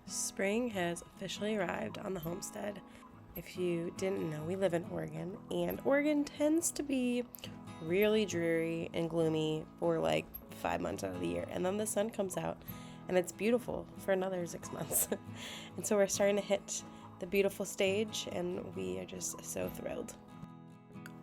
Spring has officially arrived on the homestead. If you didn't know, we live in Oregon, and Oregon tends to be really dreary and gloomy for like 5 months out of the year. And then the sun comes out and it's beautiful for another 6 months. And so we're starting to hit the beautiful stage, and we are just so thrilled.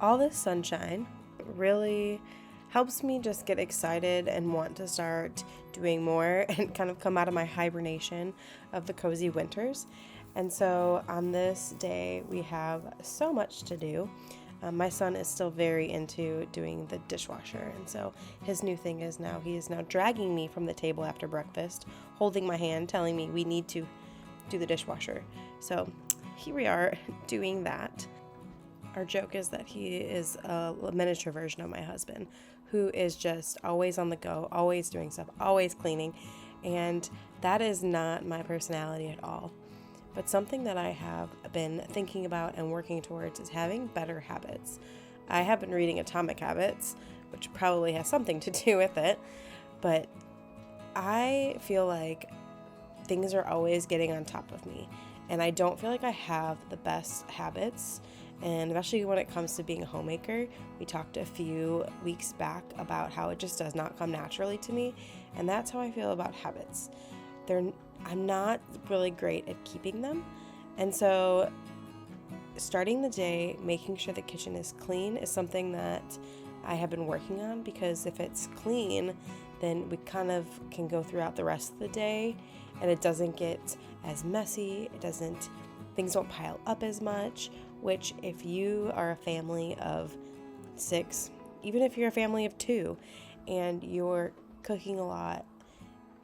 All this sunshine really helps me just get excited and want to start doing more and kind of come out of my hibernation of the cozy winters. And so on this day, we have so much to do. My son is still very into doing the dishwasher, and so his new thing is he is now dragging me from the table after breakfast, holding my hand, telling me we need to do the dishwasher. So here we are doing that. Our joke is that he is a miniature version of my husband, who is just always on the go, always doing stuff, always cleaning, and that is not my personality at all. But something that I have been thinking about and working towards is having better habits. I have been reading Atomic Habits, which probably has something to do with it, but I feel like things are always getting on top of me, and I don't feel like I have the best habits. And especially when it comes to being a homemaker, we talked a few weeks back about how it just does not come naturally to me, and that's how I feel about habits. I'm not really great at keeping them, and so starting the day, making sure the kitchen is clean is something that I have been working on, because if it's clean, then we kind of can go throughout the rest of the day, and it doesn't get as messy, things don't pile up as much, which if you are a family of 6, even if you're a family of 2, and you're cooking a lot,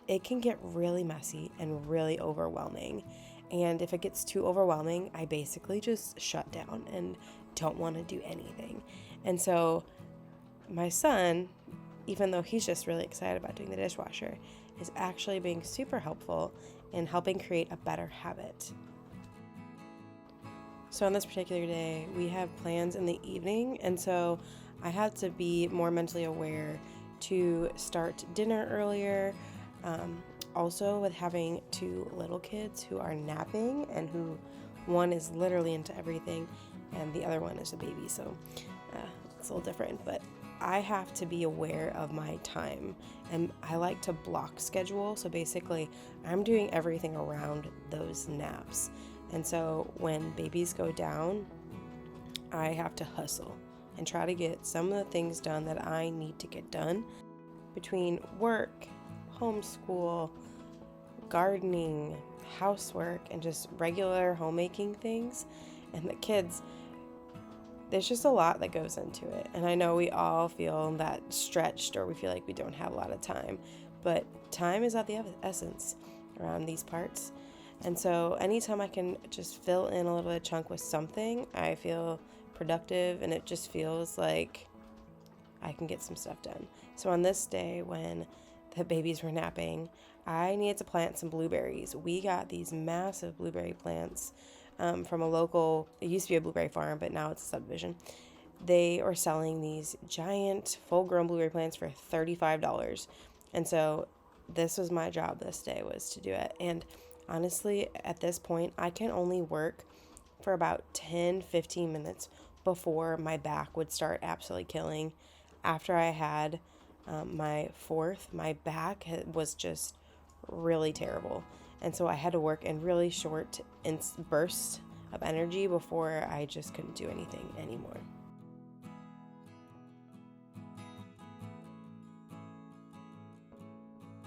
it can get really messy and really overwhelming. And if it gets too overwhelming, I basically just shut down and don't want to do anything. And so my son, even though he's just really excited about doing the dishwasher, is actually being super helpful in helping create a better habit. So on this particular day, we have plans in the evening, and so I had to be more mentally aware to start dinner earlier. Also, with having 2 little kids who are napping, and who one is literally into everything and the other one is a baby, so it's a little different, but I have to be aware of my time, and I like to block schedule. So basically I'm doing everything around those naps. And so when babies go down, I have to hustle and try to get some of the things done that I need to get done between work, homeschool, gardening, housework, and just regular homemaking things. And the kids, there's just a lot that goes into it. And I know we all feel that stretched, or we feel like we don't have a lot of time, but time is of the essence around these parts. And so anytime I can just fill in a little bit of chunk with something, I feel productive, and it just feels like I can get some stuff done. So on this day, when the babies were napping, I needed to plant some blueberries. We got these massive blueberry plants from a local, it used to be a blueberry farm, but now it's a subdivision. They are selling these giant full-grown blueberry plants for $35. And so this was my job this day, was to do it. And honestly, at this point, I can only work for about 10-15 minutes before my back would start absolutely killing. After I had my 4th, my back was just really terrible. And so I had to work in really short bursts of energy before I just couldn't do anything anymore.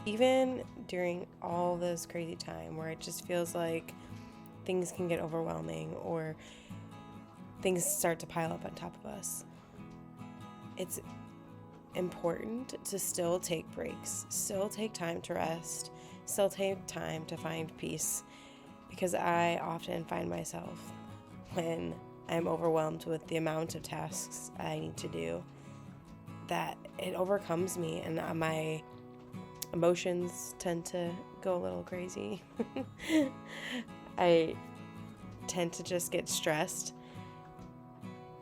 Even during all this crazy time where it just feels like things can get overwhelming, or things start to pile up on top of us, it's important to still take breaks, still take time to rest, still take time to find peace, because I often find myself, when I'm overwhelmed with the amount of tasks I need to do, that it overcomes me, and my emotions tend to go a little crazy. I tend to just get stressed.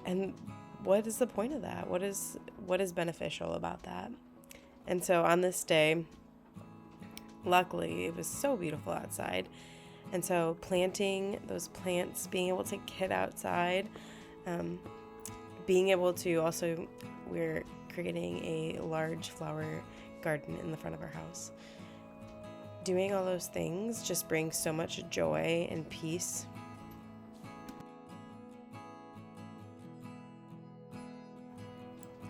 And what is the point of that? What is beneficial about that? And so on this day, luckily, it was so beautiful outside. And so planting those plants, being able to get outside, being able to also, we're creating a large flower garden in the front of our house. Doing all those things just brings so much joy and peace.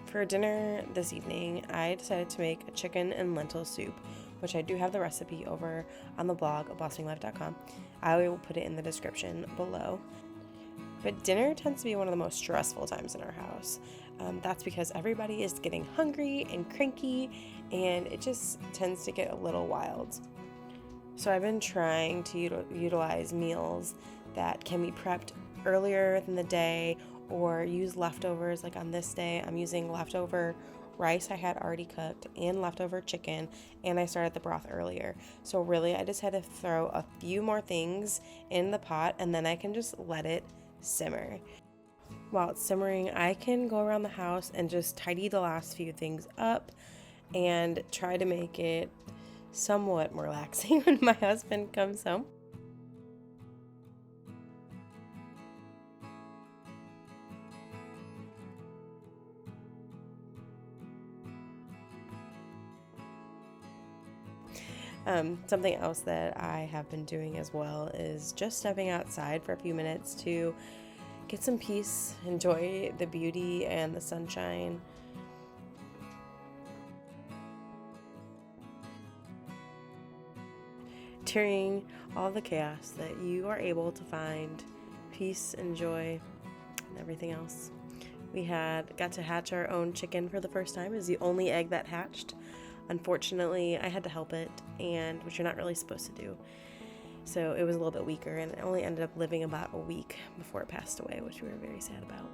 For dinner this evening, I decided to make a chicken and lentil soup, which I do have the recipe over on the blog of blossominglife.com. I will put it in the description below. But dinner tends to be one of the most stressful times in our house. That's because everybody is getting hungry and cranky, and it just tends to get a little wild. So I've been trying to utilize meals that can be prepped earlier in the day, or use leftovers. Like on this day, I'm using leftover rice I had already cooked and leftover chicken, and I started the broth earlier. So really, I just had to throw a few more things in the pot, and then I can just let it simmer. While it's simmering, I can go around the house and just tidy the last few things up and try to make it somewhat relaxing when my husband comes home. Something else that I have been doing as well is just stepping outside for a few minutes to get some peace, enjoy the beauty and the sunshine. During all the chaos, that you are able to find peace and joy and everything else. We got to hatch our own chicken for the first time. It was the only egg that hatched. Unfortunately, I had to help it, and which you're not really supposed to do. So it was a little bit weaker, and it only ended up living about a week before it passed away, which we were very sad about.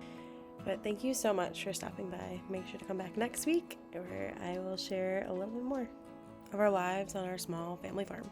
But thank you so much for stopping by. Make sure to come back next week, where I will share a little bit more of our lives on our small family farm.